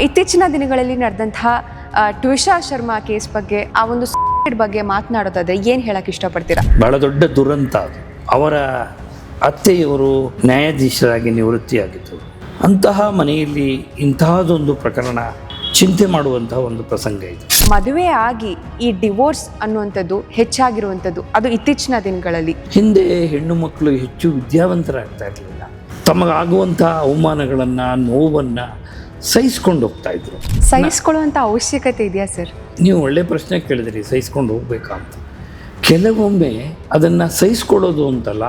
ಇತ್ತೀಚಿನ ದಿನಗಳಲ್ಲಿ ನಡೆದಂತಹ ಟ್ವಿಷಾ ಶರ್ಮಾ ಕೇಸ್ ಬಗ್ಗೆ ಆ ಒಂದು ಬಗ್ಗೆ ಮಾತನಾಡೋದಾದ್ರೆ ಏನು ಹೇಳಕ್ಕೆ ಇಷ್ಟಪಡ್ತೀರಾ? ಬಹಳ ದೊಡ್ಡ ದುರಂತ ಅದು. ಅವರ ಅತ್ತೆಯವರು ನ್ಯಾಯಾಧೀಶರಾಗಿ ನಿವೃತ್ತಿಯಾಗಿದ್ದರು. ಅಂತಹ ಮನೆಯಲ್ಲಿ ಇಂತಹದೊಂದು ಪ್ರಕರಣ ಚಿಂತೆ ಮಾಡುವಂತಹ ಒಂದು ಪ್ರಸಂಗ ಇದು. ಮದುವೆ ಆಗಿ ಈ ಡಿವೋರ್ಸ್ ಅನ್ನುವಂಥದ್ದು ಹೆಚ್ಚಾಗಿರುವಂಥದ್ದು ಅದು ಇತ್ತೀಚಿನ ದಿನಗಳಲ್ಲಿ. ಹಿಂದೆ ಹೆಣ್ಣು ಮಕ್ಕಳು ಹೆಚ್ಚು ವಿದ್ಯಾವಂತರಾಗ್ತಾ ಇರಲಿಲ್ಲ. ತಮಗಾಗುವಂತಹ ಅವಮಾನಗಳನ್ನು, ನೋವನ್ನು ಸಹಿಸ್ಕೊಂಡು ಹೋಗ್ತಾ ಇದ್ರು. ಸಹಿಸ್ಕೊಳ್ಳುವಂಥ ಅವಶ್ಯಕತೆ ಇದೆಯಾ ಸರ್? ನೀವು ಒಳ್ಳೆ ಪ್ರಶ್ನೆ ಕೇಳಿದ್ರಿ, ಸಹಿಸ್ಕೊಂಡು ಹೋಗ್ಬೇಕಾ ಅಂತ. ಕೆಲವೊಮ್ಮೆ ಅದನ್ನು ಸಹಿಸ್ಕೊಳ್ಳೋದು ಅಂತಲ್ಲ,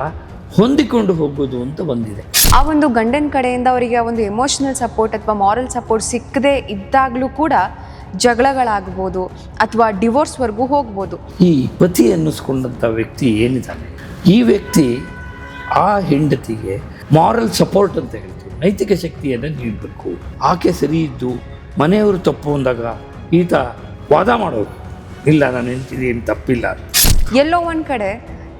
ಹೊಂದಿಕೊಂಡು ಹೋಗೋದು ಅಂತ ಬಂದಿದೆ. ಆ ಒಂದು ಗಂಡನ ಕಡೆಯಿಂದ ಅವರಿಗೆ ಒಂದು ಎಮೋಷನಲ್ ಸಪೋರ್ಟ್ ಅಥವಾ ಮಾರಲ್ ಸಪೋರ್ಟ್ ಸಿಕ್ಕದೆ ಇದ್ದಾಗಲೂ ಕೂಡ ಜಗಳಗಳಾಗ್ಬೋದು ಅಥವಾ ಡಿವೋರ್ಸ್ವರೆಗೂ ಹೋಗ್ಬೋದು. ಈ ಪತಿ ಅನ್ನಿಸ್ಕೊಂಡಂಥ ವ್ಯಕ್ತಿ ಏನಿದ್ದಾನೆ, ಈ ವ್ಯಕ್ತಿ ಆ ಹೆಂಡತಿಗೆ ಮಾರಲ್ ಸಪೋರ್ಟ್ ಅಂತ ಹೇಳ್ತೀವಿ, ನೈತಿಕ ಶಕ್ತಿಯನ್ನು ನೀಡಬೇಕು. ಆಕೆ ಸರಿ ಇದ್ದು ಮನೆಯವರು ತಪ್ಪು ಅಂದಾಗ ಈತ ವಾದ ಮಾಡೋದು, ಇಲ್ಲ ನಾನು ಹೆಂಡತಿಗೆ ಏನು ತಪ್ಪಿಲ್ಲ. ಎಲ್ಲೋ ಒಂದು ಕಡೆ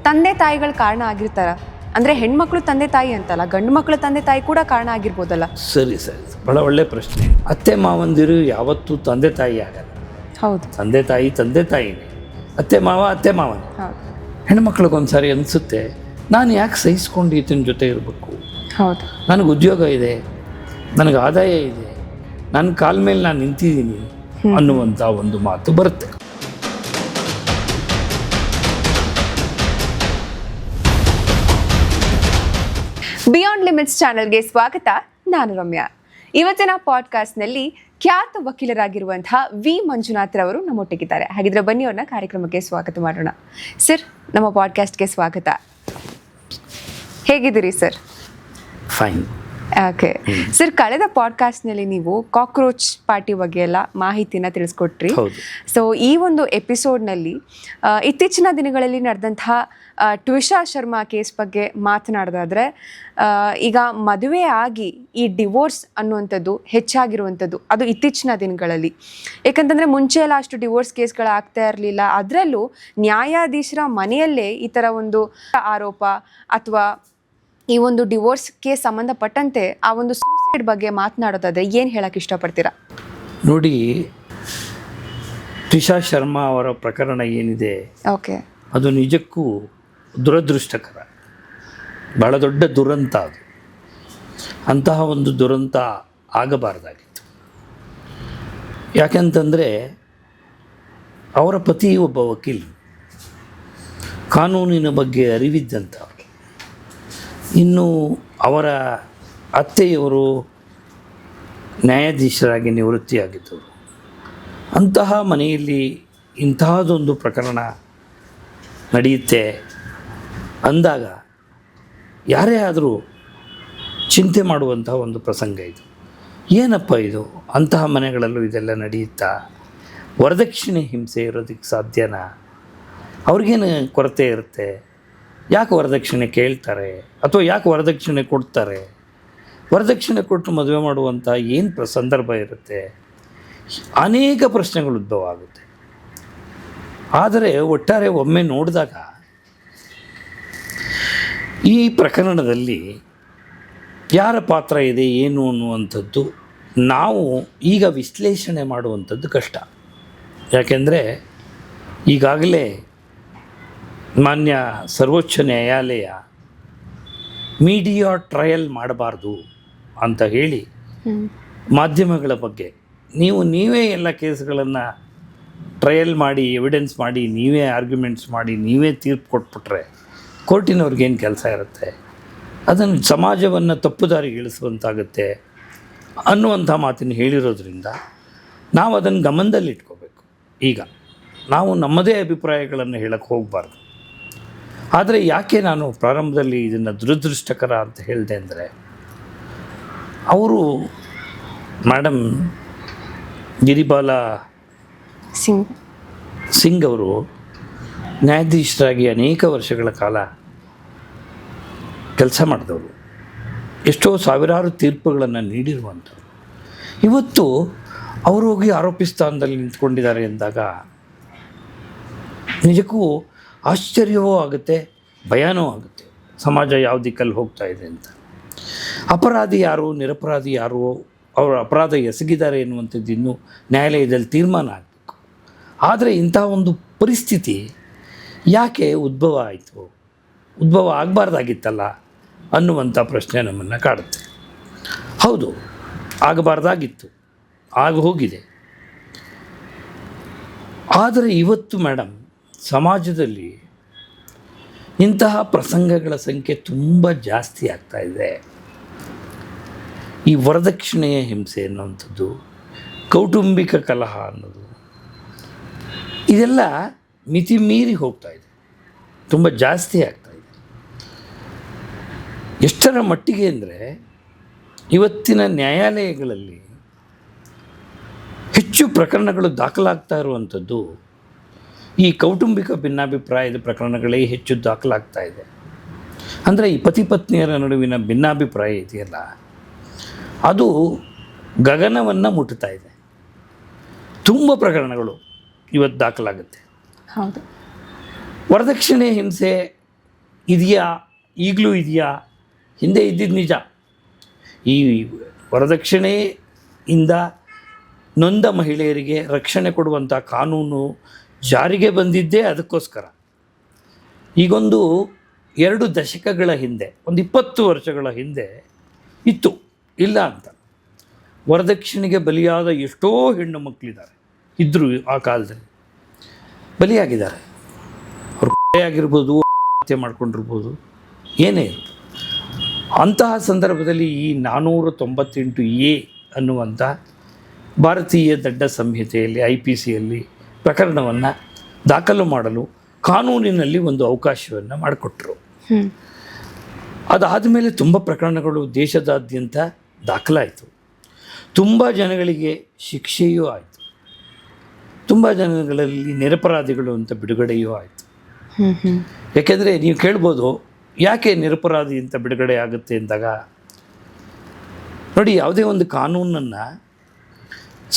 ತಂದೆ ತಾಯಿಗಳು ಕಾರಣ ಆಗಿರ್ತಾರ ಅಂದರೆ ಹೆಣ್ಮಕ್ಳು ತಂದೆ ತಾಯಿ ಅಂತಲ್ಲ, ಗಂಡು ಮಕ್ಕಳು ತಂದೆ ತಾಯಿ ಕೂಡ ಕಾರಣ ಆಗಿರ್ಬೋದಲ್ಲ? ಸರಿ, ಬಹಳ ಒಳ್ಳೆ ಪ್ರಶ್ನೆ. ಅತ್ತೆ ಮಾವಂದಿರು ಯಾವತ್ತೂ ತಂದೆ ತಾಯಿ ಆಗಲ್ಲ. ಹೌದು, ತಂದೆ ತಾಯಿನೇ. ಅತ್ತೆ ಮಾವನೇ. ಹೆಣ್ಮಕ್ಳಿಗೊಂದ್ಸಾರಿ ಅನಿಸುತ್ತೆ, ನಾನು ಯಾಕೆ ಸಹಿಸ್ಕೊಂಡು ಈತನ ಜೊತೆ ಇರಬೇಕು? ಹೌದು, ನನಗೆ ಉದ್ಯೋಗ ಇದೆ, ನನಗೆ ಆದಾಯ ಇದೆ, ನನ್ನ ಕಾಲ ಮೇಲೆ ನಾನು ನಿಂತಿದ್ದೀನಿ ಅನ್ನುವಂಥ ಒಂದು ಮಾತು ಬರುತ್ತೆ. ಬಿಯಾಂಡ್ ಲಿಮಿಟ್ಸ್ ಚಾನೆಲ್ಗೆ ಸ್ವಾಗತ. ನಾನು ರಮ್ಯಾ. ಇವತ್ತಿನ ಪಾಡ್ಕಾಸ್ಟ್ನಲ್ಲಿ ಖ್ಯಾತ ವಕೀಲರಾಗಿರುವಂತಹ ವಿ ಮಂಜುನಾಥ್ ರವರು ನಮ್ಮೊಟ್ಟಿಗಿದ್ದಾರೆ. ಹಾಗಿದ್ರೆ ಬನ್ನಿ ಅವ್ರನ್ನ ಕಾರ್ಯಕ್ರಮಕ್ಕೆ ಸ್ವಾಗತ ಮಾಡೋಣ. ಸರ್, ನಮ್ಮ ಪಾಡ್ಕಾಸ್ಟ್ಗೆ ಸ್ವಾಗತ. ಹೇಗಿದ್ದೀರಿ ಸರ್? ಫೈನ್. ಓಕೆ ಸರ್, ಕಳೆದ ಪಾಡ್ಕಾಸ್ಟ್ನಲ್ಲಿ ನೀವು ಕಾಕ್ರೋಚ್ ಪಾರ್ಟಿ ಬಗ್ಗೆ ಎಲ್ಲ ಮಾಹಿತಿನ ತಿಳಿಸ್ಕೊಟ್ರಿ. ಸೊ ಈ ಒಂದು ಎಪಿಸೋಡ್ನಲ್ಲಿ ಇತ್ತೀಚಿನ ದಿನಗಳಲ್ಲಿ ನಡೆದಂತಹ ಟ್ವಿಷಾ ಶರ್ಮಾ ಕೇಸ್ ಬಗ್ಗೆ ಮಾತನಾಡೋದಾದ್ರೆ, ಈಗ ಮದುವೆ ಆಗಿ ಈ ಡಿವೋರ್ಸ್ ಅನ್ನುವಂಥದ್ದು ಹೆಚ್ಚಾಗಿರುವಂಥದ್ದು ಅದು ಇತ್ತೀಚಿನ ದಿನಗಳಲ್ಲಿ. ಯಾಕಂತಂದರೆ ಮುಂಚೆ ಎಲ್ಲ ಅಷ್ಟು ಡಿವೋರ್ಸ್ ಕೇಸ್ಗಳಾಗ್ತಾ ಇರಲಿಲ್ಲ. ಅದರಲ್ಲೂ ನ್ಯಾಯಾಧೀಶರ ಮನೆಯಲ್ಲೇ ಈ ಥರ ಒಂದು ಆರೋಪ ಅಥವಾ ಈ ಒಂದು ಡಿವೋರ್ಸ್ಗೆ ಸಂಬಂಧಪಟ್ಟಂತೆ ಆ ಒಂದು ಸೂಸೈಡ್ ಬಗ್ಗೆ ಮಾತನಾಡೋದಾದ್ರೆ ಏನು ಹೇಳಕ್ಕೆ ಇಷ್ಟಪಡ್ತೀರಾ? ನೋಡಿ, ಟ್ವಿಷಾ ಶರ್ಮಾ ಅವರ ಪ್ರಕರಣ ಏನಿದೆ, ಓಕೆ, ಅದು ನಿಜಕ್ಕೂ ದುರದೃಷ್ಟಕರ, ಬಹಳ ದೊಡ್ಡ ದುರಂತ ಅದು. ಅಂತಹ ಒಂದು ದುರಂತ ಆಗಬಾರ್ದಾಗಿತ್ತು. ಯಾಕೆಂತಂದರೆ ಅವರ ಪತಿ ಒಬ್ಬ ವಕೀಲರು, ಕಾನೂನಿನ ಬಗ್ಗೆ ಅರಿವಿದ್ದಂಥವ್ರು. ಇನ್ನು ಅವರ ಅತ್ತೆಯವರು ನ್ಯಾಯಾಧೀಶರಾಗಿ ನಿವೃತ್ತಿಯಾಗಿದ್ದರು. ಅಂತಹ ಮನೆಯಲ್ಲಿ ಇಂತಹದೊಂದು ಪ್ರಕರಣ ನಡೆಯುತ್ತೆ ಅಂದಾಗ ಯಾರೇ ಆದರೂ ಚಿಂತೆ ಮಾಡುವಂತಹ ಒಂದು ಪ್ರಸಂಗ ಇದು. ಏನಪ್ಪ ಇದು, ಅಂತಹ ಮನೆಗಳಲ್ಲೂ ಇದೆಲ್ಲ ನಡೆಯುತ್ತಾ? ವರದಕ್ಷಿಣೆ ಹಿಂಸೆ ಇರೋದಕ್ಕೆ ಸಾಧ್ಯನಾ? ಅವ್ರಿಗೇನು ಕೊರತೆ ಇರುತ್ತೆ? ಯಾಕೆ ವರದಕ್ಷಿಣೆ ಕೇಳ್ತಾರೆ ಅಥವಾ ಯಾಕೆ ವರದಕ್ಷಿಣೆ ಕೊಡ್ತಾರೆ? ವರದಕ್ಷಿಣೆ ಕೊಟ್ಟು ಮದುವೆ ಮಾಡುವಂಥ ಏನು ಸಂದರ್ಭ ಇರುತ್ತೆ? ಅನೇಕ ಪ್ರಶ್ನೆಗಳು ಉದ್ಭವ ಆಗುತ್ತೆ. ಆದರೆ ಒಟ್ಟಾರೆ ಒಮ್ಮೆ ನೋಡಿದಾಗ ಈ ಪ್ರಕರಣದಲ್ಲಿ ಯಾರ ಪಾತ್ರ ಇದೆ ಏನು ಅನ್ನುವಂಥದ್ದು ನಾವು ಈಗ ವಿಶ್ಲೇಷಣೆ ಮಾಡುವಂಥದ್ದು ಕಷ್ಟ. ಯಾಕೆಂದರೆ ಈಗಾಗಲೇ ಮಾನ್ಯ ಸರ್ವೋಚ್ಚ ನ್ಯಾಯಾಲಯ ಮೀಡಿಯಾ ಟ್ರಯಲ್ ಮಾಡಬಾರ್ದು ಅಂತ ಹೇಳಿ ಮಾಧ್ಯಮಗಳ ಬಗ್ಗೆ ನೀವೇ ಎಲ್ಲ ಕೇಸ್ಗಳನ್ನು ಟ್ರಯಲ್ ಮಾಡಿ, ಎವಿಡೆನ್ಸ್ ಮಾಡಿ, ನೀವೇ ಆರ್ಗ್ಯುಮೆಂಟ್ಸ್ ಮಾಡಿ, ನೀವೇ ತೀರ್ಪು ಕೊಟ್ಬಿಟ್ರೆ ಕೋರ್ಟಿನವ್ರಿಗೇನು ಕೆಲಸ ಇರುತ್ತೆ? ಅದನ್ನು ಸಮಾಜವನ್ನು ತಪ್ಪುದಾರಿಗಿಳಿಸುವಂತಾಗುತ್ತೆ ಅನ್ನುವಂಥ ಮಾತನ್ನು ಹೇಳಿರೋದ್ರಿಂದ ನಾವು ಅದನ್ನು ಗಮನದಲ್ಲಿಟ್ಕೋಬೇಕು. ಈಗ ನಾವು ನಮ್ಮದೇ ಅಭಿಪ್ರಾಯಗಳನ್ನು ಹೇಳಕ್ಕೆ ಹೋಗಬಾರ್ದು. ಆದರೆ ಯಾಕೆ ನಾನು ಪ್ರಾರಂಭದಲ್ಲಿ ಇದನ್ನು ದುರದೃಷ್ಟಕರ ಅಂತ ಹೇಳಿದೆ ಅಂದರೆ, ಅವರು ಮೇಡಮ್ ಗಿರಿಬಾಲಾ ಸಿಂಗ್ ಅವರು ನ್ಯಾಯಾಧೀಶರಾಗಿ ಅನೇಕ ವರ್ಷಗಳ ಕಾಲ ಕೆಲಸ ಮಾಡಿದವರು, ಎಷ್ಟೋ ಸಾವಿರಾರು ತೀರ್ಪುಗಳನ್ನು ನೀಡಿರುವಂಥವ್ರು. ಇವತ್ತು ಅವರು ಹೋಗಿ ಆರೋಪಿ ಸ್ಥಾನದಲ್ಲಿ ನಿಂತ್ಕೊಂಡಿದ್ದಾರೆ ಎಂದಾಗ ನಿಜಕ್ಕೂ ಆಶ್ಚರ್ಯವೂ ಆಗುತ್ತೆ, ಭಯನೂ ಆಗುತ್ತೆ. ಸಮಾಜ ಯಾವ ದಿಕ್ಕಲ್ಲಿ ಹೋಗ್ತಾ ಇದೆ ಅಂತ. ಅಪರಾಧಿ ಯಾರು, ನಿರಪರಾಧಿ ಯಾರು ಅವರು ಅಪರಾಧ ಎಸಗಿದ್ದಾರೆ ಎನ್ನುವಂಥದ್ದು ಇನ್ನೂ ನ್ಯಾಯಾಲಯದಲ್ಲಿ ತೀರ್ಮಾನ ಆಗಬೇಕು. ಆದರೆ ಇಂತಹ ಒಂದು ಪರಿಸ್ಥಿತಿ ಯಾಕೆ ಉದ್ಭವ ಆಯಿತು, ಉದ್ಭವ ಆಗಬಾರ್ದಾಗಿತ್ತಲ್ಲ ಅನ್ನುವಂಥ ಪ್ರಶ್ನೆ ನಮ್ಮನ್ನು ಕಾಡುತ್ತೆ. ಹೌದು, ಆಗಬಾರ್ದಾಗಿತ್ತು, ಆಗ ಹೋಗಿದೆ. ಆದರೆ ಇವತ್ತು ಮೇಡಮ್ ಸಮಾಜದಲ್ಲಿ ಇಂತಹ ಪ್ರಸಂಗಗಳ ಸಂಖ್ಯೆ ತುಂಬ ಜಾಸ್ತಿ ಆಗ್ತಾ ಇದೆ. ಈ ವರದಕ್ಷಿಣೆಯ ಹಿಂಸೆ ಅನ್ನುವಂಥದ್ದು, ಕೌಟುಂಬಿಕ ಕಲಹ ಅನ್ನೋದು, ಇದೆಲ್ಲ ಮಿತಿ ಮೀರಿ ಹೋಗ್ತಾ ಇದೆ, ತುಂಬ ಜಾಸ್ತಿ ಆಗ್ತಾ ಇದೆ. ಎಷ್ಟರ ಮಟ್ಟಿಗೆ ಅಂದರೆ ಇವತ್ತಿನ ನ್ಯಾಯಾಲಯಗಳಲ್ಲಿ ಹೆಚ್ಚು ಪ್ರಕರಣಗಳು ದಾಖಲಾಗ್ತಾ ಇರುವಂಥದ್ದು ಈ ಕೌಟುಂಬಿಕ ಭಿನ್ನಾಭಿಪ್ರಾಯದ ಪ್ರಕರಣಗಳೇ ಹೆಚ್ಚು ದಾಖಲಾಗ್ತಾ ಇದೆ. ಅಂದರೆ ಈ ಪತಿ ಪತ್ನಿಯರ ನಡುವಿನ ಭಿನ್ನಾಭಿಪ್ರಾಯ ಇದೆಯಲ್ಲ, ಅದು ಗಗನವನ್ನು ಮುಟ್ಟುತ್ತಾ ಇದೆ. ತುಂಬ ಪ್ರಕರಣಗಳು ಇವತ್ತು ದಾಖಲಾಗುತ್ತೆ. ಹೌದು. ವರದಕ್ಷಿಣೆ ಹಿಂಸೆ ಇದೆಯಾ, ಈಗಲೂ ಇದೆಯಾ, ಹಿಂದೆ ಇದ್ದಿದ್ದು ನಿಜ. ಈ ವರದಕ್ಷಿಣೆಯಿಂದ ನೊಂದ ಮಹಿಳೆಯರಿಗೆ ರಕ್ಷಣೆ ಕೊಡುವಂಥ ಕಾನೂನು ಜಾರಿಗೆ ಬಂದಿದ್ದೇ ಅದಕ್ಕೋಸ್ಕರ. ಈಗೊಂದು 2 ದಶಕಗಳ ಹಿಂದೆ, ಒಂದು 20 ವರ್ಷಗಳ ಹಿಂದೆ ಇತ್ತು, ಇಲ್ಲ ಅಂತ. ವರದಕ್ಷಿಣೆಗೆ ಬಲಿಯಾದ ಎಷ್ಟೋ ಹೆಣ್ಣು ಮಕ್ಕಳಿದ್ದಾರೆ, ಇದ್ದರು ಆ ಕಾಲದಲ್ಲಿ, ಬಲಿಯಾಗಿದ್ದಾರೆ. ಅವರು ಆಗಿರ್ಬೋದು, ಹತ್ಯೆ ಮಾಡ್ಕೊಂಡಿರ್ಬೋದು, ಏನೇ ಇರ್ಬೋದು. ಅಂತಹ ಸಂದರ್ಭದಲ್ಲಿ ಈ 498A ಅನ್ನುವಂಥ ಭಾರತೀಯ ದಂಡ ಸಂಹಿತೆಯಲ್ಲಿ IPCಯಲ್ಲಿ ಪ್ರಕರಣವನ್ನು ದಾಖಲು ಮಾಡಲು ಕಾನೂನಿನಲ್ಲಿ ಒಂದು ಅವಕಾಶವನ್ನು ಮಾಡಿಕೊಟ್ರು. ಅದಾದ ಮೇಲೆ ತುಂಬ ಪ್ರಕರಣಗಳು ದೇಶದಾದ್ಯಂತ ದಾಖಲಾಯಿತು. ತುಂಬ ಜನಗಳಿಗೆ ಶಿಕ್ಷೆಯೂ ಆಯಿತು, ತುಂಬ ಜನಗಳಲ್ಲಿ ನಿರಪರಾಧಿಗಳು ಅಂತ ಬಿಡುಗಡೆಯೂ ಆಯಿತು. ಯಾಕೆಂದರೆ ನೀವು ಕೇಳ್ಬೋದು, ಯಾಕೆ ನಿರಪರಾಧಿ ಅಂತ ಬಿಡುಗಡೆ ಆಗುತ್ತೆ ಅಂದಾಗ, ನೋಡಿ, ಯಾವುದೇ ಒಂದು ಕಾನೂನನ್ನು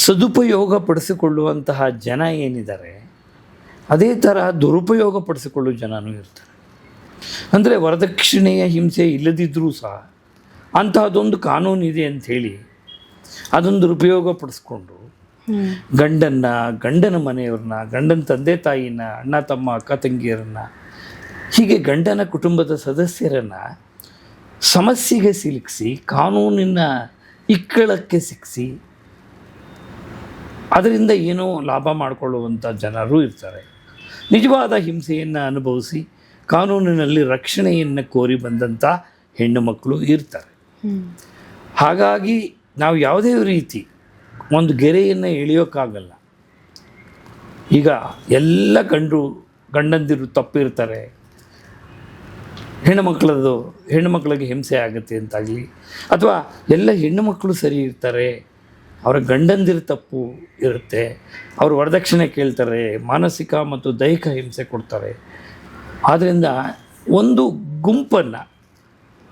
ಸದುಪಯೋಗ ಪಡಿಸಿಕೊಳ್ಳುವಂತಹ ಜನ ಏನಿದ್ದಾರೆ, ಅದೇ ಥರ ದುರುಪಯೋಗ ಪಡಿಸಿಕೊಳ್ಳುವ ಜನನೂ ಇರ್ತಾರೆ. ಅಂದರೆ ವರದಕ್ಷಿಣೆಯ ಹಿಂಸೆ ಇಲ್ಲದಿದ್ದರೂ ಸಹ ಅಂತಹದೊಂದು ಕಾನೂನಿದೆ ಅಂಥೇಳಿ ಅದೊಂದು ದುರುಪಯೋಗ ಪಡಿಸ್ಕೊಂಡು ಗಂಡನ ಮನೆಯವ್ರನ್ನ, ಗಂಡನ ತಂದೆ ತಾಯಿನ, ಅಣ್ಣ ತಮ್ಮ ಅಕ್ಕ ತಂಗಿಯರನ್ನು, ಹೀಗೆ ಗಂಡನ ಕುಟುಂಬದ ಸದಸ್ಯರನ್ನು ಸಮಸ್ಯೆಗೆ ಸಿಲುಕಿಸಿ, ಕಾನೂನಿನ ಇಕ್ಕಳಕ್ಕೆ ಸಿಕ್ಕಿಸಿ, ಅದರಿಂದ ಏನೋ ಲಾಭ ಮಾಡಿಕೊಳ್ಳುವಂಥ ಜನರು ಇರ್ತಾರೆ. ನಿಜವಾದ ಹಿಂಸೆಯನ್ನು ಅನುಭವಿಸಿ ಕಾನೂನಿನಲ್ಲಿ ರಕ್ಷಣೆಯನ್ನು ಕೋರಿ ಬಂದಂಥ ಹೆಣ್ಣು ಮಕ್ಕಳು ಇರ್ತಾರೆ. ಹಾಗಾಗಿ ನಾವು ಯಾವುದೇ ರೀತಿ ಒಂದು ಗೆರೆಯನ್ನು ಎಳೆಯೋಕ್ಕಾಗಲ್ಲ. ಈಗ ಎಲ್ಲ ಗಂಡಂದಿರು ತಪ್ಪಿರ್ತಾರೆ, ಹೆಣ್ಣು ಮಕ್ಕಳಿಗೆ ಹಿಂಸೆ ಆಗುತ್ತೆ ಅಂತಾಗಲಿ, ಅಥವಾ ಎಲ್ಲ ಹೆಣ್ಣು ಮಕ್ಕಳು ಸರಿ ಇರ್ತಾರೆ, ಅವರ ಗಂಡಂದಿರು ತಪ್ಪು ಇರುತ್ತೆ, ಅವರು ವರದಕ್ಷಿಣೆ ಕೇಳ್ತಾರೆ, ಮಾನಸಿಕ ಮತ್ತು ದೈಹಿಕ ಹಿಂಸೆ ಕೊಡ್ತಾರೆ. ಆದ್ದರಿಂದ ಒಂದು ಗುಂಪನ್ನು,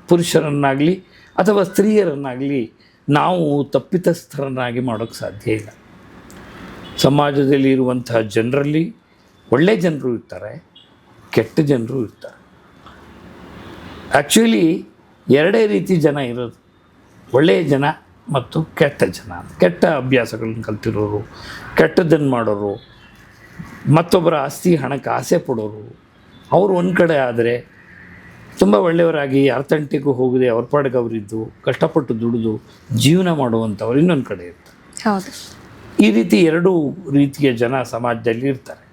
ಪುರುಷರನ್ನಾಗಲಿ ಅಥವಾ ಸ್ತ್ರೀಯರನ್ನಾಗಲಿ ನಾವು ತಪ್ಪಿತಸ್ಥರನ್ನಾಗಿ ಮಾಡೋಕ್ಕೆ ಸಾಧ್ಯ ಇಲ್ಲ. ಸಮಾಜದಲ್ಲಿ ಇರುವಂತಹ ಜನರಲ್ಲಿ ಒಳ್ಳೆಯ ಜನರು ಇರ್ತಾರೆ, ಕೆಟ್ಟ ಜನರು ಇರ್ತಾರೆ. ಆ್ಯಕ್ಚುಲಿ 2 ರೀತಿ ಜನ ಇರೋದು, ಒಳ್ಳೆಯ ಜನ ಮತ್ತು ಕೆಟ್ಟ ಜನ. ಕೆಟ್ಟ ಅಭ್ಯಾಸಗಳನ್ನು ಕಲ್ತಿರೋರು, ಕೆಟ್ಟದ್ದನ್ನು ಮಾಡೋರು, ಮತ್ತೊಬ್ಬರ ಆಸ್ತಿ ಹಣಕ್ಕೆ ಆಸೆ ಪಡೋರು, ಅವರು ಒಂದು ಕಡೆ ಆದರೆ ತುಂಬ ಒಳ್ಳೆಯವರಾಗಿ ಅರ್ಥಂಟಿಗೂ ಹೋಗದೆ ಅವ್ರ ಪಾಡಿಗೆ ಅವರಿದ್ದು ಕಷ್ಟಪಟ್ಟು ದುಡಿದು ಜೀವನ ಮಾಡುವಂಥವ್ರು ಇನ್ನೊಂದು ಕಡೆ ಇರ್ತಾರೆ. ಹೌದು. ಈ ರೀತಿ 2 ರೀತಿಯ ಜನ ಸಮಾಜದಲ್ಲಿ ಇರ್ತಾರೆ.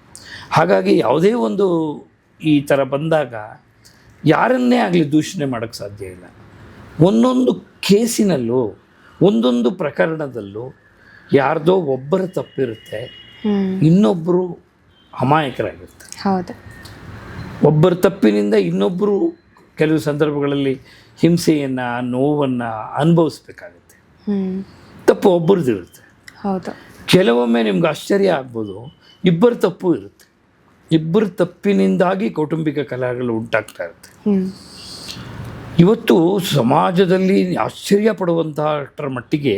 ಹಾಗಾಗಿ ಯಾವುದೇ ಒಂದು ಈ ಥರ ಬಂದಾಗ ಯಾರನ್ನೇ ಆಗಲಿ ದೂಷಣೆ ಮಾಡೋಕ್ಕೆ ಸಾಧ್ಯ ಇಲ್ಲ. ಒಂದೊಂದು ಕೇಸಿನಲ್ಲೂ, ಒಂದೊಂದು ಪ್ರಕರಣದಲ್ಲೂ ಯಾರ್ದೋ ಒಬ್ಬರ ತಪ್ಪಿರುತ್ತೆ, ಇನ್ನೊಬ್ಬರು ಅಮಾಯಕರಾಗಿರ್ತಾರೆ. ಹೌದು. ಒಬ್ಬರ ತಪ್ಪಿನಿಂದ ಇನ್ನೊಬ್ಬರು ಕೆಲವು ಸಂದರ್ಭಗಳಲ್ಲಿ ಹಿಂಸೆಯನ್ನು, ನೋವನ್ನು ಅನುಭವಿಸ್ಬೇಕಾಗುತ್ತೆ. ತಪ್ಪು ಒಬ್ಬರದಿರುತ್ತೆ. ಹೌದು. ಕೆಲವೊಮ್ಮೆ ನಿಮ್ಗೆ ಆಶ್ಚರ್ಯ ಆಗ್ಬೋದು, ಇಬ್ಬರ ತಪ್ಪು ಇರುತ್ತೆ. ಇಬ್ಬರ ತಪ್ಪಿನಿಂದಾಗಿ ಕೌಟುಂಬಿಕ ಕಲಹಗಳು ಉಂಟಾಗ್ತಾ ಇರುತ್ತೆ. ಇವತ್ತು ಸಮಾಜದಲ್ಲಿ ಆಶ್ಚರ್ಯ ಪಡುವಂತಹ ಮಟ್ಟಿಗೆ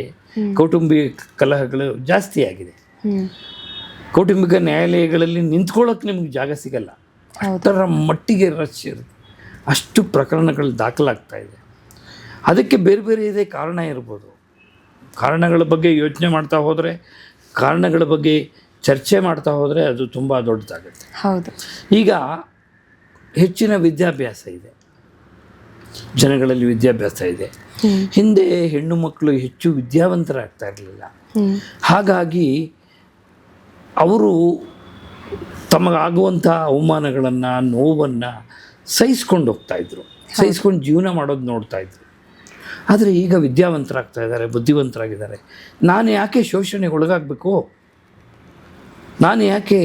ಕೌಟುಂಬಿಕ ಕಲಹಗಳು ಜಾಸ್ತಿ ಆಗಿದೆ. ಕೌಟುಂಬಿಕ ನ್ಯಾಯಾಲಯಗಳಲ್ಲಿ ನಿಂತ್ಕೊಳ್ಳೋಕೆ ನಿಮ್ಗೆ ಜಾಗ ಸಿಗಲ್ಲ, ಅಷ್ಟರ ಮಟ್ಟಿಗೆ ರಶ್ ಇರುತ್ತೆ. ಅಷ್ಟು ಪ್ರಕರಣಗಳು ದಾಖಲಾಗ್ತಾ ಇದೆ. ಅದಕ್ಕೆ ಬೇರೆ ಬೇರೆ ಇದೆ ಕಾರಣ ಇರ್ಬೋದು. ಕಾರಣಗಳ ಬಗ್ಗೆ ಯೋಚನೆ ಮಾಡ್ತಾ ಹೋದರೆ, ಕಾರಣಗಳ ಬಗ್ಗೆ ಚರ್ಚೆ ಮಾಡ್ತಾ ಹೋದರೆ ಅದು ತುಂಬ ದೊಡ್ಡದಾಗುತ್ತೆ. ಹೌದು. ಈಗ ಹೆಚ್ಚಿನ ವಿದ್ಯಾಭ್ಯಾಸ ಇದೆ, ಜನಗಳಲ್ಲಿ ವಿದ್ಯಾಭ್ಯಾಸ ಇದೆ. ಹಿಂದೆ ಹೆಣ್ಣು ಮಕ್ಕಳು ಹೆಚ್ಚು ವಿದ್ಯಾವಂತರಾಗ್ತಾ ಇರಲಿಲ್ಲ. ಹಾಗಾಗಿ ಅವರು ತಮಗಾಗುವಂಥ ಅವಮಾನಗಳನ್ನು, ನೋವನ್ನು ಸಹಿಸ್ಕೊಂಡು ಹೋಗ್ತಾಯಿದ್ರು, ಸಹಿಸ್ಕೊಂಡು ಜೀವನ ಮಾಡೋದು ನೋಡ್ತಾಯಿದ್ರು. ಆದರೆ ಈಗ ವಿದ್ಯಾವಂತರಾಗ್ತಾ ಇದ್ದಾರೆ, ಬುದ್ಧಿವಂತರಾಗಿದ್ದಾರೆ. ನಾನು ಯಾಕೆ ಶೋಷಣೆಗೆ ಒಳಗಾಗಬೇಕು? ನಾನು ಯಾಕೆ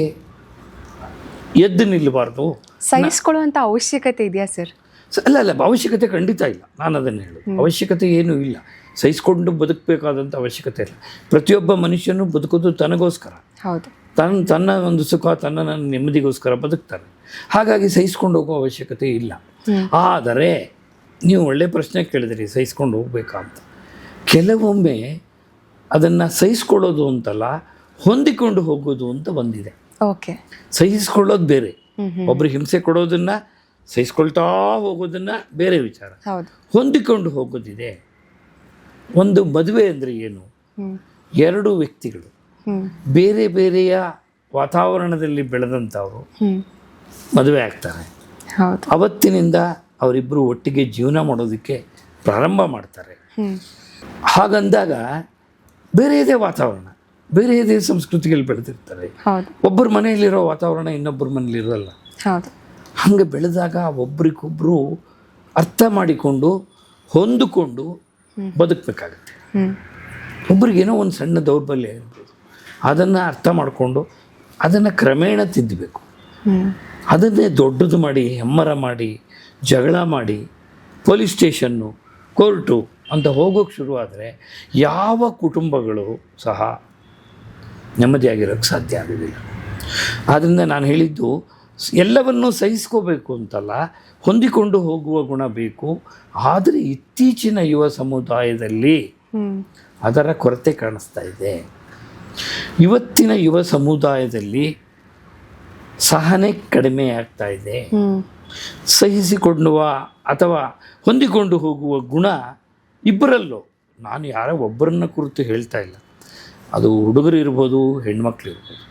ಎದ್ದು ನಿಲ್ಲಬಾರ್ದು? ಸಹಿಸ್ಕೊಳ್ಳುವಂಥ ಅವಶ್ಯಕತೆ ಇದೆಯಾ ಸರ್? ಅಲ್ಲ, ಅವಶ್ಯಕತೆ ಖಂಡಿತ ಇಲ್ಲ. ನಾನು ಅದನ್ನು ಹೇಳೋದು, ಅವಶ್ಯಕತೆ ಏನೂ ಇಲ್ಲ. ಸಹಿಸ್ಕೊಂಡು ಬದುಕಬೇಕಾದಂಥ ಅವಶ್ಯಕತೆ ಇಲ್ಲ. ಪ್ರತಿಯೊಬ್ಬ ಮನುಷ್ಯನೂ ಬದುಕೋದು ತನಗೋಸ್ಕರ, ಹೌದು, ತನ್ನ ಒಂದು ಸುಖ, ತನ್ನ ನೆಮ್ಮದಿಗೋಸ್ಕರ ಬದುಕ್ತಾರೆ. ಹಾಗಾಗಿ ಸಹಿಸ್ಕೊಂಡು ಹೋಗೋ ಅವಶ್ಯಕತೆ ಇಲ್ಲ. ಆದರೆ ನೀವು ಒಳ್ಳೆ ಪ್ರಶ್ನೆ ಕೇಳಿದ್ರಿ, ಸಹಿಸ್ಕೊಂಡು ಹೋಗ್ಬೇಕಾ ಅಂತ. ಕೆಲವೊಮ್ಮೆ ಅದನ್ನು ಸಹಿಸ್ಕೊಳ್ಳೋದು ಅಂತಲ್ಲ, ಹೊಂದಿಕೊಂಡು ಹೋಗೋದು ಅಂತ ಬಂದಿದೆ. ಓಕೆ. ಸಹಿಸ್ಕೊಳ್ಳೋದು ಬೇರೆ, ಒಬ್ರಿಗೆ ಹಿಂಸೆ ಕೊಡೋದನ್ನು ಸಹಿಸ್ಕೊಳ್ತಾ ಹೋಗೋದನ್ನು ಬೇರೆ ವಿಚಾರ. ಹೊಂದಿಕೊಂಡು ಹೋಗೋದಿದೆ. ಒಂದು ಮದುವೆ ಅಂದರೆ ಏನು? ಎರಡು ವ್ಯಕ್ತಿಗಳು ಬೇರೆ ಬೇರೆಯ ವಾತಾವರಣದಲ್ಲಿ ಬೆಳೆದಂಥವರು ಮದುವೆ ಆಗ್ತಾರೆ. ಅವತ್ತಿನಿಂದ ಅವರಿಬ್ಬರು ಒಟ್ಟಿಗೆ ಜೀವನ ಮಾಡೋದಕ್ಕೆ ಪ್ರಾರಂಭ ಮಾಡ್ತಾರೆ. ಹಾಗಂದಾಗ ಬೇರೆಯದೇ ವಾತಾವರಣ, ಬೇರೆಯದೇ ಸಂಸ್ಕೃತಿಗಳು ಬೆಳೆದಿರ್ತಾರೆ. ಒಬ್ಬರ ಮನೆಯಲ್ಲಿರೋ ವಾತಾವರಣ ಇನ್ನೊಬ್ಬರ ಮನೇಲಿರೋಲ್ಲ. ಹಾಗೆ ಬೆಳೆದಾಗ ಒಬ್ರಿಗೊಬ್ಬರು ಅರ್ಥ ಮಾಡಿಕೊಂಡು ಹೊಂದಿಕೊಂಡು ಬದುಕಬೇಕಾಗತ್ತೆ. ಒಬ್ರಿಗೇನೋ ಒಂದು ಸಣ್ಣ ದೌರ್ಬಲ್ಯ ಇರ್ಬೋದು, ಅದನ್ನು ಅರ್ಥ ಮಾಡಿಕೊಂಡು ಅದನ್ನು ಕ್ರಮೇಣ ತಿದ್ದಬೇಕು. ಅದನ್ನೇ ದೊಡ್ಡದು ಮಾಡಿ, ಹೆಮ್ಮರ ಮಾಡಿ, ಜಗಳ ಮಾಡಿ, ಪೊಲೀಸ್ ಸ್ಟೇಷನ್ನು, ಕೋರ್ಟು ಅಂತ ಹೋಗೋಕ್ಕೆ ಶುರುವಾದರೆ ಯಾವ ಕುಟುಂಬಗಳು ಸಹ ನೆಮ್ಮದಿಯಾಗಿರೋಕ್ಕೆ ಸಾಧ್ಯ ಆಗೋದಿಲ್ಲ. ಆದ್ದರಿಂದ ನಾನು ಹೇಳಿದ್ದು, ಎಲ್ಲವನ್ನೂ ಸಹಿಸ್ಕೋಬೇಕು ಅಂತಲ್ಲ, ಹೊಂದಿಕೊಂಡು ಹೋಗುವ ಗುಣ ಬೇಕು. ಆದರೆ ಇತ್ತೀಚಿನ ಯುವ ಸಮುದಾಯದಲ್ಲಿ ಅದರ ಕೊರತೆ ಕಾಣಿಸ್ತಾ ಇದೆ. ಇವತ್ತಿನ ಯುವ ಸಮುದಾಯದಲ್ಲಿ ಸಹನೆ ಕಡಿಮೆ ಆಗ್ತಾ ಇದೆ. ಸಹಿಸಿಕೊಳ್ಳುವ ಅಥವಾ ಹೊಂದಿಕೊಂಡು ಹೋಗುವ ಗುಣ ಇಬ್ಬರಲ್ಲೂ, ನಾನು ಯಾರೋ ಒಬ್ಬರನ್ನ ಕುರಿತು ಹೇಳ್ತಾ ಇಲ್ಲ, ಅದು ಹುಡುಗರು ಇರ್ಬೋದು, ಹೆಣ್ಮಕ್ಳು ಇರ್ಬೋದು,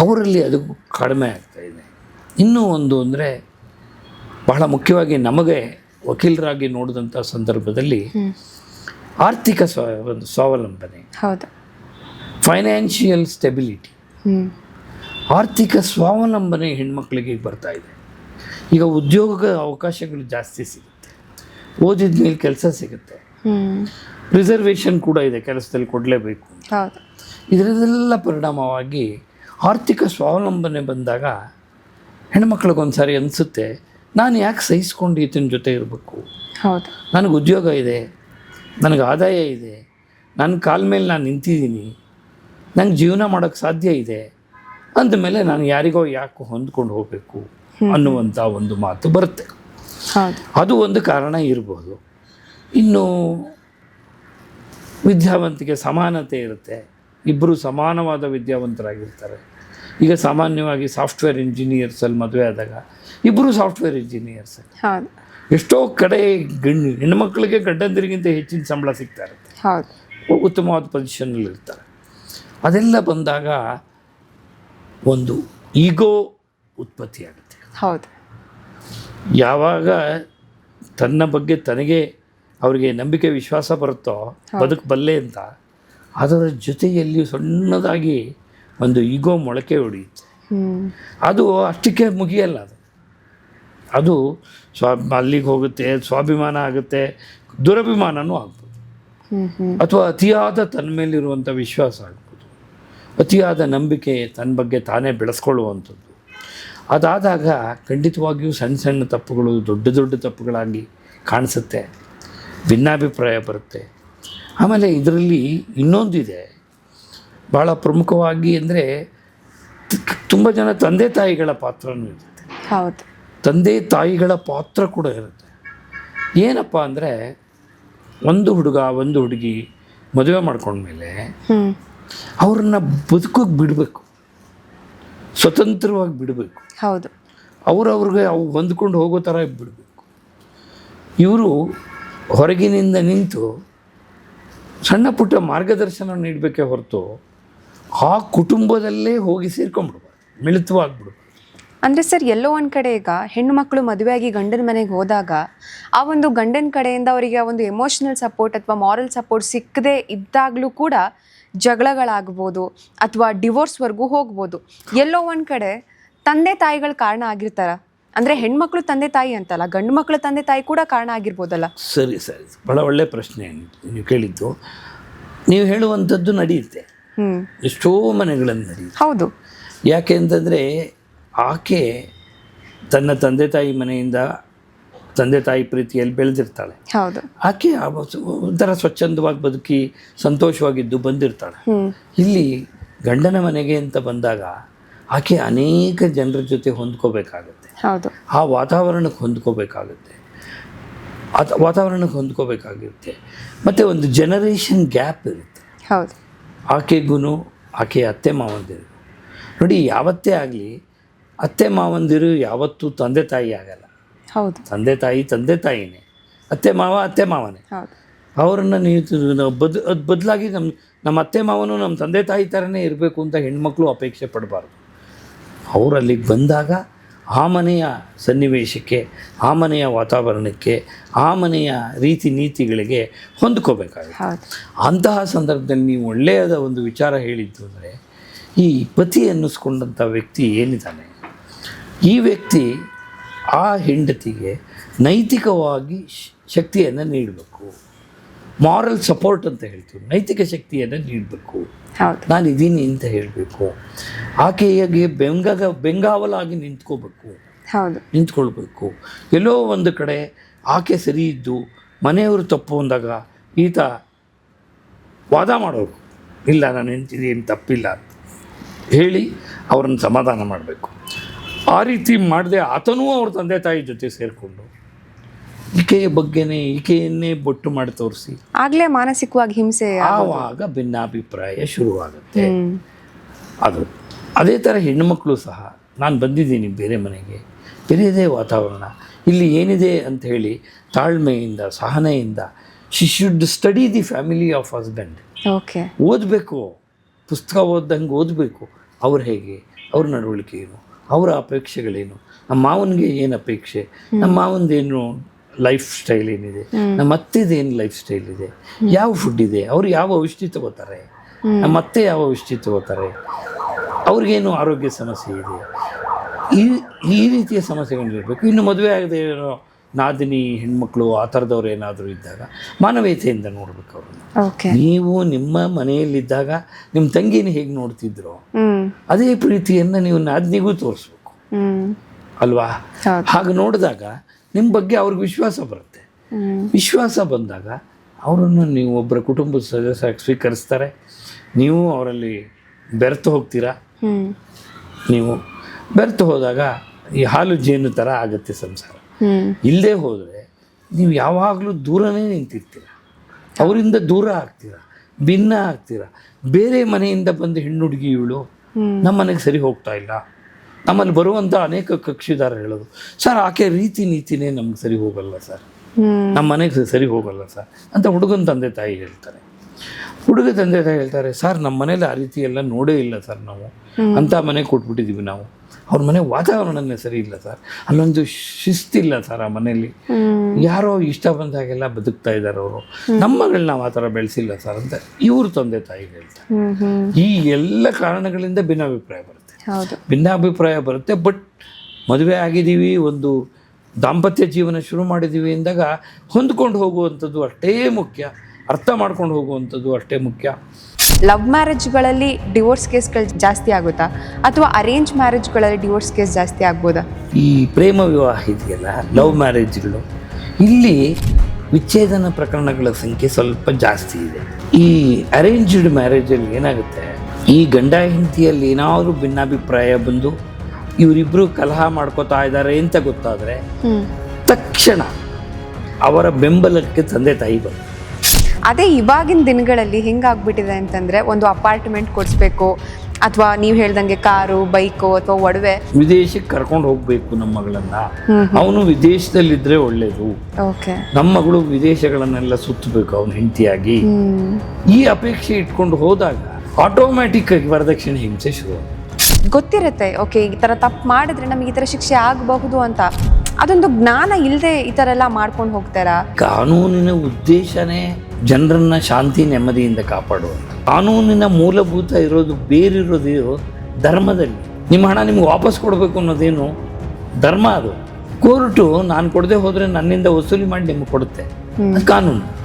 ಅವರಲ್ಲಿ ಅದು ಕಡಿಮೆ ಆಗ್ತಾಯಿದೆ. ಇನ್ನೂ ಒಂದು ಅಂದರೆ, ಬಹಳ ಮುಖ್ಯವಾಗಿ ನಮಗೆ ವಕೀಲರಾಗಿ ನೋಡಿದಂಥ ಸಂದರ್ಭದಲ್ಲಿ ಆರ್ಥಿಕ ಒಂದು ಸ್ವಾವಲಂಬನೆ, ಫೈನಾನ್ಷಿಯಲ್ ಸ್ಟೆಬಿಲಿಟಿ, ಆರ್ಥಿಕ ಸ್ವಾವಲಂಬನೆ ಹೆಣ್ಮಕ್ಳಿಗೆ ಬರ್ತಾ ಇದೆ. ಈಗ ಉದ್ಯೋಗ ಅವಕಾಶಗಳು ಜಾಸ್ತಿ ಸಿಗುತ್ತೆ, ಓದಿದ ಮೇಲೆ ಕೆಲಸ ಸಿಗುತ್ತೆ, ರಿಸರ್ವೇಷನ್ ಕೂಡ ಇದೆ, ಕೆಲಸದಲ್ಲಿ ಕೊಡಲೇಬೇಕು. ಇದರದೆಲ್ಲ ಪರಿಣಾಮವಾಗಿ ಆರ್ಥಿಕ ಸ್ವಾವಲಂಬನೆ ಬಂದಾಗ ಹೆಣ್ಮಕ್ಳಿಗೊಂದು ಸಾರಿ ಅನಿಸುತ್ತೆ, ನಾನು ಯಾಕೆ ಸಹಿಸ್ಕೊಂಡು ಈತನ ಜೊತೆ ಇರಬೇಕು? ನನಗೆ ಉದ್ಯೋಗ ಇದೆ, ನನಗೆ ಆದಾಯ ಇದೆ, ನನ್ನ ಕಾಲ ಮೇಲೆ ನಾನು ನಿಂತಿದ್ದೀನಿ, ನಂಗೆ ಜೀವನ ಮಾಡೋಕ್ಕೆ ಸಾಧ್ಯ ಇದೆ ಅಂದಮೇಲೆ ನಾನು ಯಾರಿಗೋ ಯಾಕೆ ಹೊಂದ್ಕೊಂಡು ಹೋಗಬೇಕು ಅನ್ನುವಂಥ ಒಂದು ಮಾತು ಬರುತ್ತೆ. ಅದು ಒಂದು ಕಾರಣ ಇರ್ಬೋದು. ಇನ್ನು ವಿದ್ಯಾವಂತಿಕೆ ಸಮಾನತೆ ಇರುತ್ತೆ, ಇಬ್ಬರು ಸಮಾನವಾದ ವಿದ್ಯಾವಂತರಾಗಿರ್ತಾರೆ. ಈಗ ಸಾಮಾನ್ಯವಾಗಿ ಸಾಫ್ಟ್ವೇರ್ ಇಂಜಿನಿಯರ್ಸಲ್ಲಿ ಮದುವೆ ಆದಾಗ ಇಬ್ಬರು ಸಾಫ್ಟ್ವೇರ್ ಇಂಜಿನಿಯರ್ಸ್. ಎಷ್ಟೋ ಕಡೆ ಹೆಣ್ಮಕ್ಳಿಗೆ ಗಂಡಂದರಿಗಿಂತ ಹೆಚ್ಚಿನ ಸಂಬಳ ಸಿಗ್ತಾ ಇರುತ್ತೆ, ಉತ್ತಮವಾದ ಪೊಸಿಷನ್ನಲ್ಲಿ ಇರ್ತಾರೆ. ಅದೆಲ್ಲ ಬಂದಾಗ ಒಂದು ಈಗೋ ಉತ್ಪತ್ತಿ ಆಗುತ್ತೆ. ಯಾವಾಗ ತನ್ನ ಬಗ್ಗೆ ತನಗೆ ಅವರಿಗೆ ನಂಬಿಕೆ ವಿಶ್ವಾಸ ಬರುತ್ತೋ ಬದುಕಬಲ್ಲೆ ಅಂತ, ಅದರ ಜೊತೆಯಲ್ಲಿ ಸಣ್ಣದಾಗಿ ಒಂದು ಈಗೋ ಮೊಳಕೆ ಹೊಡೆಯುತ್ತೆ. ಅದು ಅಷ್ಟಕ್ಕೆ ಮುಗಿಯಲ್ಲ, ಅದು ಅಲ್ಲಿಗೆ ಹೋಗುತ್ತೆ, ಸ್ವಾಭಿಮಾನ ಆಗುತ್ತೆ, ದುರಭಿಮಾನನೂ ಆಗ್ಬೋದು, ಅಥವಾ ಅತಿಯಾದ ತನ್ನ ಮೇಲಿರುವಂಥ ವಿಶ್ವಾಸ ಆಗ್ಬೋದು, ಅತಿಯಾದ ನಂಬಿಕೆ ತನ್ನ ಬಗ್ಗೆ ತಾನೇ ಬೆಳೆಸ್ಕೊಳ್ಳುವಂಥದ್ದು. ಅದಾದಾಗ ಖಂಡಿತವಾಗಿಯೂ ಸಣ್ಣ ಸಣ್ಣ ತಪ್ಪುಗಳು ದೊಡ್ಡ ದೊಡ್ಡ ತಪ್ಪುಗಳಾಗಿ ಕಾಣಿಸುತ್ತೆ, ಭಿನ್ನಾಭಿಪ್ರಾಯ ಬರುತ್ತೆ. ಆಮೇಲೆ ಇದರಲ್ಲಿ ಇನ್ನೊಂದಿದೆ ಭಾಳ ಪ್ರಮುಖವಾಗಿ ಅಂದರೆ, ತುಂಬ ಜನ ತಂದೆ ತಾಯಿಗಳ ಪಾತ್ರನೂ ಇರುತ್ತೆ. ತಂದೆ ತಾಯಿಗಳ ಪಾತ್ರ ಕೂಡ ಇರುತ್ತೆ. ಏನಪ್ಪ ಅಂದರೆ, ಒಂದು ಹುಡುಗ ಒಂದು ಹುಡುಗಿ ಮದುವೆ ಮಾಡ್ಕೊಂಡ್ಮೇಲೆ ಅವ್ರನ್ನ ಬದುಕೋಕೆ ಬಿಡಬೇಕು, ಸ್ವತಂತ್ರವಾಗಿ ಬಿಡಬೇಕು, ಅವ್ರಿಗೆ ಅವು ಹೊಂದ್ಕೊಂಡು ಹೋಗೋ ಥರ ಬಿಡಬೇಕು. ಇವರು ಹೊರಗಿನಿಂದ ನಿಂತು ಸಣ್ಣ ಪುಟ್ಟ ಮಾರ್ಗದರ್ಶನ ನೀಡಬೇಕೇ ಹೊರತು ಆ ಕುಟುಂಬದಲ್ಲೇ ಹೋಗಿ ಸೇರ್ಕೊಂಡ್ಬಿಡ್ಬಾರ್ದು, ಮಿಳಿತವಾಗ್ಬಿಡು. ಅಂದರೆ ಸರ್ ಎಲ್ಲೋ ಒಂದು ಕಡೆ ಈಗ ಹೆಣ್ಣು ಮಕ್ಕಳು ಮದುವೆಯಾಗಿ ಗಂಡನ ಮನೆಗೆ ಹೋದಾಗ ಆ ಒಂದು ಗಂಡನ ಕಡೆಯಿಂದ ಅವರಿಗೆ ಒಂದು ಎಮೋಷನಲ್ ಸಪೋರ್ಟ್ ಅಥವಾ ಮಾರಲ್ ಸಪೋರ್ಟ್ ಸಿಕ್ಕದೇ ಇದ್ದಾಗಲೂ ಕೂಡ ಜಗಳಗಳಾಗ್ಬೋದು ಅಥವಾ ಡಿವೋರ್ಸ್ವರೆಗೂ ಹೋಗ್ಬೋದು. ಎಲ್ಲೋ ಒಂದು ಕಡೆ ತಂದೆ ತಾಯಿಗಳು ಕಾರಣ ಆಗಿರ್ತಾರ. ಅಂದರೆ ಹೆಣ್ಮಕ್ಳು ತಂದೆ ತಾಯಿ ಅಂತಲ್ಲ, ಗಂಡು ಮಕ್ಕಳು ತಂದೆ ತಾಯಿ ಕೂಡ ಕಾರಣ ಆಗಿರ್ಬೋದಲ್ಲ. ಸರಿ, ಭಾಳ ಒಳ್ಳೆ ಪ್ರಶ್ನೆ ನೀವು ಕೇಳಿದ್ದು. ನೀವು ಹೇಳುವಂಥದ್ದು ನಡೆಯುತ್ತೆ, ಎಷ್ಟೋ ಮನೆಗಳಲ್ಲಿ ನಡೆಯುತ್ತೆ. ಹೌದು. ಯಾಕೆ ಅಂತಂದರೆ ಆಕೆ ತನ್ನ ತಂದೆ ತಾಯಿ ಮನೆಯಿಂದ ತಂದೆ ತಾಯಿ ಪ್ರೀತಿಯಲ್ಲಿ ಬೆಳೆದಿರ್ತಾಳೆ. ಹೌದು. ಆಕೆ ಒಂಥರ ಸ್ವಚ್ಛಂದವಾಗಿ ಬದುಕಿ ಸಂತೋಷವಾಗಿದ್ದು ಬಂದಿರ್ತಾಳೆ. ಇಲ್ಲಿ ಗಂಡನ ಮನೆಗೆ ಅಂತ ಬಂದಾಗ ಆಕೆ ಅನೇಕ ಜನರ ಜೊತೆ ಹೊಂದ್ಕೋಬೇಕಾಗತ್ತೆ. ಹೌದು. ಆ ವಾತಾವರಣಕ್ಕೆ ಹೊಂದ್ಕೋಬೇಕಾಗುತ್ತೆ. ಮತ್ತು ಒಂದು ಜನರೇಷನ್ ಗ್ಯಾಪ್ ಇರುತ್ತೆ. ಹೌದು. ಆಕೆಗೂ ಆಕೆ ಅತ್ತೆ ಮಾವಂದಿರು ನೋಡಿ, ಯಾವತ್ತೇ ಆಗಲಿ ಅತ್ತೆ ಮಾವಂದಿರು ಯಾವತ್ತೂ ತಂದೆ ತಾಯಿ ಆಗಲ್ಲ. ಹೌದು. ತಂದೆ ತಾಯಿನೇ, ಅತ್ತೆ ಮಾವನೇ. ಹೌದು. ಅವರನ್ನು ನೀವು ಅದು ಬದಲಾಗಿ ನಮ್ಮ ಅತ್ತೆ ಮಾವನು ನಮ್ಮ ತಂದೆ ತಾಯಿ ಥರನೇ ಇರಬೇಕು ಅಂತ ಹೆಣ್ಮಕ್ಳು ಅಪೇಕ್ಷೆ ಪಡಬಾರ್ದು. ಅವರು ಅಲ್ಲಿಗೆ ಬಂದಾಗ ಆ ಮನೆಯ ಸನ್ನಿವೇಶಕ್ಕೆ, ಆ ಮನೆಯ ವಾತಾವರಣಕ್ಕೆ, ಆ ಮನೆಯ ರೀತಿ ನೀತಿಗಳಿಗೆ ಹೊಂದ್ಕೋಬೇಕಾಗುತ್ತೆ. ಅಂತಹ ಸಂದರ್ಭದಲ್ಲಿ ನೀವು ಒಳ್ಳೆಯದ ಒಂದು ವಿಚಾರ ಹೇಳಿದ್ದು ಅಂದರೆ, ಈ ಪತಿ ಅನ್ನಿಸ್ಕೊಂಡಂಥ ವ್ಯಕ್ತಿ ಏನಿದ್ದಾನೆ, ಈ ವ್ಯಕ್ತಿ ಆ ಹೆಂಡತಿಗೆ ನೈತಿಕವಾಗಿ ಶಕ್ತಿಯನ್ನು ನೀಡಬೇಕು. ಮಾರಲ್ ಸಪೋರ್ಟ್ ಅಂತ ಹೇಳ್ತೀವಿ, ನೈತಿಕ ಶಕ್ತಿಯನ್ನು ನೀಡಬೇಕು. ನಾನು ಇದ್ದೀನಿ ಅಂತ ಹೇಳಬೇಕು. ಆಕೆಗೆ ಬೆಂಗಾವಲಾಗಿ ನಿಂತ್ಕೊಳ್ಬೇಕು. ಎಲ್ಲೋ ಒಂದು ಕಡೆ ಆಕೆ ಸರಿ ಇದ್ದು ಮನೆಯವರು ತಪ್ಪು ಅಂದಾಗ ಈತ ವಾದ ಮಾಡೋರು, ಇಲ್ಲ ನಾನು ಹೆಂಡ್ತಿದ್ದು ಏನು ತಪ್ಪಿಲ್ಲ ಅಂತ ಹೇಳಿ ಅವ್ರನ್ನ ಸಮಾಧಾನ ಮಾಡಬೇಕು. ಆ ರೀತಿ ಮಾಡದೆ ಆತನೂ ಅವ್ರ ತಂದೆ ತಾಯಿ ಜೊತೆ ಸೇರಿಕೊಂಡು ಈಕೆಯನ್ನೇ ಬೊಟ್ಟು ಮಾಡಿ ತೋರಿಸಿ ಆಗಲೇ ಮಾನಸಿಕವಾಗಿ ಹಿಂಸೆ, ಆವಾಗ ಭಿನ್ನಾಭಿಪ್ರಾಯ ಶುರುವಾಗುತ್ತೆ. ಅದು ಅದೇ ಥರ ಹೆಣ್ಣುಮಕ್ಕಳು ಸಹ, ನಾನು ಬಂದಿದ್ದೀನಿ ಬೇರೆ ಮನೆಗೆ, ಬೇರೆಯದೇ ವಾತಾವರಣ, ಇಲ್ಲಿ ಏನಿದೆ ಅಂತ ಹೇಳಿ ತಾಳ್ಮೆಯಿಂದ ಸಹನೆಯಿಂದ she should study the family of husband. ಓದಬೇಕು, ಪುಸ್ತಕ ಓದ್ದಂಗೆ ಓದಬೇಕು. ಅವ್ರು ಹೇಗೆ, ಅವ್ರ ನಡವಳಿಕೆ ಏನು, ಅವರ ಅಪೇಕ್ಷೆಗಳೇನು, ನಮ್ಮ ಮಾವನಿಗೆ ಏನು ಅಪೇಕ್ಷೆ, ನಮ್ಮ ಮಾವನದೇನು ಲೈಫ್ ಸ್ಟೈಲ್ ಏನಿದೆ, ನಮ್ಮ ಅತ್ತೆದೇನು ಲೈಫ್ ಸ್ಟೈಲ್ ಇದೆ, ಯಾವ ಫುಡ್ ಇದೆ, ಅವ್ರು ಯಾವ ಔಷಧಿ ತಗೋತಾರೆ, ನಮ್ಮ ಅತ್ತೆ ಯಾವ ಔಷಧಿ ತಗೋತಾರೆ, ಅವ್ರಿಗೇನು ಆರೋಗ್ಯ ಸಮಸ್ಯೆ ಇದೆ, ಈ ರೀತಿಯ ಸಮಸ್ಯೆಗಳಿರಬೇಕು. ಇನ್ನು ಮದುವೆ ಆಗದೆ ಇರೋ ನಾದಿನಿ ಹೆಣ್ಮಕ್ಳು ಆ ಥರದವ್ರು ಏನಾದರೂ ಇದ್ದಾಗ ಮಾನವೀಯತೆಯಿಂದ ನೋಡ್ಬೇಕು ಅವ್ರನ್ನ. ನೀವು ನಿಮ್ಮ ಮನೆಯಲ್ಲಿದ್ದಾಗ ನಿಮ್ಮ ತಂಗಿನ ಹೇಗೆ ನೋಡ್ತಿದ್ರೋ ಅದೇ ಪ್ರೀತಿಯನ್ನು ನೀವು ನಾದಿನಿಗೂ ತೋರಿಸ್ಬೇಕು ಅಲ್ವಾ? ಹಾಗೆ ನೋಡಿದಾಗ ನಿಮ್ಮ ಬಗ್ಗೆ ಅವ್ರಿಗೆ ವಿಶ್ವಾಸ ಬರುತ್ತೆ. ವಿಶ್ವಾಸ ಬಂದಾಗ ಅವರನ್ನು ನೀವು ಒಬ್ಬರ ಕುಟುಂಬದ ಸದಸ್ಯರಾಗಿ ಸ್ವೀಕರಿಸ್ತಾರೆ. ನೀವು ಅವರಲ್ಲಿ ಬೆರೆತು ಹೋಗ್ತೀರಾ. ನೀವು ಬೆರೆತು ಹೋದಾಗ ಈ ಹಾಲು ಜೇನು ಥರ ಆಗುತ್ತೆ ಸಂಸಾರ. ಇಲ್ಲದೆ ಹೋದರೆ ನೀವು ಯಾವಾಗಲೂ ದೂರನೇ ನಿಂತಿರ್ತೀರ, ಅವರಿಂದ ದೂರ ಆಗ್ತೀರ, ಭಿನ್ನ ಆಗ್ತೀರ. ಬೇರೆ ಮನೆಯಿಂದ ಬಂದ ಹೆಣ್ಣು ಹುಡುಗಿ ಇವಳು ನಮ್ಮ ಮನೆಗೆ ಸರಿ ಹೋಗ್ತಾ ಇಲ್ಲ. ನಮ್ಮಲ್ಲಿ ಬರುವಂಥ ಅನೇಕ ಕಕ್ಷಿದಾರ ಹೇಳೋದು, ಸರ್ ಆಕೆ ರೀತಿ ನೀತಿನೇ ನಮ್ಗೆ ಸರಿ ಹೋಗಲ್ಲ ಸರ್, ನಮ್ಮ ಮನೆಗೆ ಸರಿ ಹೋಗಲ್ಲ ಸರ್ ಅಂತ ಹುಡುಗನ ತಂದೆ ತಾಯಿ ಹೇಳ್ತಾರೆ. ಹುಡುಗ ತಂದೆ ತಾಯಿ ಹೇಳ್ತಾರೆ, ಸರ್ ನಮ್ಮ ಮನೇಲಿ ಆ ರೀತಿ ಎಲ್ಲ ನೋಡೇ ಇಲ್ಲ ಸರ್, ನಾವು ಅಂಥ ಮನೆ ಕೊಟ್ಬಿಟ್ಟಿದ್ದೀವಿ, ನಾವು ಅವ್ರ ಮನೆ ವಾತಾವರಣನೇ ಸರಿ ಇಲ್ಲ ಸರ್, ಅಲ್ಲೊಂದು ಶಿಸ್ತಿಲ್ಲ ಸರ್, ಆ ಮನೆಯಲ್ಲಿ ಯಾರೋ ಇಷ್ಟ ಬಂದಾಗೆಲ್ಲ ಬದುಕ್ತಾ ಇದ್ದಾರೆ ಅವರು, ನಮ್ಮ ಮಗಳನ್ನ ನಾವು ಆ ಥರ ಬೆಳೆಸಿಲ್ಲ ಸರ್ ಅಂತ ಇವ್ರ ತಂದೆ ತಾಯಿ ಹೇಳ್ತಾರೆ. ಈ ಎಲ್ಲ ಕಾರಣಗಳಿಂದ ಭಿನ್ನಾಭಿಪ್ರಾಯ ಬರುತ್ತೆ. ಬಟ್ ಮದುವೆ ಆಗಿದ್ದೀವಿ, ಒಂದು ದಾಂಪತ್ಯ ಜೀವನ ಶುರು ಮಾಡಿದ್ದೀವಿ ಅಂದಾಗ ಹೊಂದ್ಕೊಂಡು ಹೋಗುವಂಥದ್ದು ಅಷ್ಟೇ ಮುಖ್ಯ, ಅರ್ಥ ಮಾಡ್ಕೊಂಡು ಹೋಗುವಂಥದ್ದು ಅಷ್ಟೇ ಮುಖ್ಯ. ಲವ್ ಮ್ಯಾರೇಜ್ಗಳಲ್ಲಿ ಡಿವೋರ್ಸ್ ಕೇಸ್ಗಳು ಜಾಸ್ತಿ ಆಗುತ್ತಾ ಅಥವಾ ಅರೇಂಜ್ ಮ್ಯಾರೇಜ್ಗಳಲ್ಲಿ ಡಿವೋರ್ಸ್ ಕೇಸ್ ಜಾಸ್ತಿ ಆಗ್ಬೋದಾ? ಈ ಪ್ರೇಮ ವಿವಾಹ ಇದೆಯಲ್ಲ, ಲವ್ ಮ್ಯಾರೇಜ್ಗಳು, ಇಲ್ಲಿ ವಿಚ್ಛೇದನ ಪ್ರಕರಣಗಳ ಸಂಖ್ಯೆ ಸ್ವಲ್ಪ ಜಾಸ್ತಿ ಇದೆ. ಈ ಅರೇಂಜ್ಡ್ ಮ್ಯಾರೇಜಲ್ಲಿ ಏನಾಗುತ್ತೆ, ಈ ಗಂಡ ಹೆಂಡತಿಯಲ್ಲಿ ಏನಾದರೂ ಭಿನ್ನಾಭಿಪ್ರಾಯ ಬಂದು ಇವರಿಬ್ಬರು ಕಲಹ ಮಾಡ್ಕೋತಾ ಇದ್ದಾರೆ ಅಂತ ಗೊತ್ತಾದರೆ ತಕ್ಷಣ ಅವರ ಬೆಂಬಲಕ್ಕೆ ತಂದೆ ತಾಯಿ ಬಂದು ಅದೇ ಇವಾಗಿನ ದಿನಗಳಲ್ಲಿ ಹೆಂಗಾಗ್ಬಿಟ್ಟಿದೆ ಅಂತಂದ್ರೆ ಒಂದು ಅಪಾರ್ಟ್ಮೆಂಟ್ ಕೊಡಿಸ್ಬೇಕು ಅಥವಾ ನೀವು ಹೇಳ್ದಂಗೆ ಕಾರು ಬೈಕು ಅಥವಾ ಒಡವೆ. ವಿದೇಶಕ್ಕೆ ಕರ್ಕೊಂಡು ಹೋಗ್ಬೇಕು ನಮ್ಮ ಮಗಳನ್ನ, ಅವನು ವಿದೇಶದಲ್ಲಿದ್ರೆ ಒಳ್ಳೇದು, ಓಕೆ, ನಮ್ಮ ಮಗಳು ವಿದೇಶಗಳನ್ನೆಲ್ಲ ಸುತ್ತಬೇಕು ಅವನ ಹೆಂಡತಿಯಾಗಿ, ಈ ಅಪೇಕ್ಷೆ ಇಟ್ಕೊಂಡು ಹೋದಾಗ ಆಟೋಮ್ಯಾಟಿಕ್ ಆಗಿ ವರದಕ್ಷಿಣೆ ಹಿಂಸೆ ಶುರು. ಗೊತ್ತಿರುತ್ತೆ ಓಕೆ ಈ ಥರ ತಪ್ಪು ಮಾಡಿದ್ರೆ ನಮಗೆ ಈ ಥರ ಶಿಕ್ಷೆ ಆಗಬಹುದು ಅಂತ, ಅದೊಂದು ಜ್ಞಾನ ಇಲ್ಲದೆ ಈ ಥರ ಎಲ್ಲ ಮಾಡ್ಕೊಂಡು ಹೋಗ್ತಾರಾ? ಕಾನೂನಿನ ಉದ್ದೇಶನೇ ಜನರನ್ನ ಶಾಂತಿ ನೆಮ್ಮದಿಯಿಂದ ಕಾಪಾಡುವಂಥ. ಕಾನೂನಿನ ಮೂಲಭೂತ ಇರೋದು ಬೇರಿರೋದು ಧರ್ಮದಲ್ಲಿ. ನಿಮ್ಮ ಹಣ ನಿಮ್ಗೆ ವಾಪಸ್ ಕೊಡಬೇಕು ಅನ್ನೋದೇನು ಧರ್ಮ. ಅದು ಕೋರ್ಟು ನಾನು ಕೊಡದೆ ಹೋದರೆ ನನ್ನಿಂದ ವಸೂಲಿ ಮಾಡಿ ನಿಮ್ಗೆ ಕೊಡುತ್ತೆ, ಅದು ಕಾನೂನು.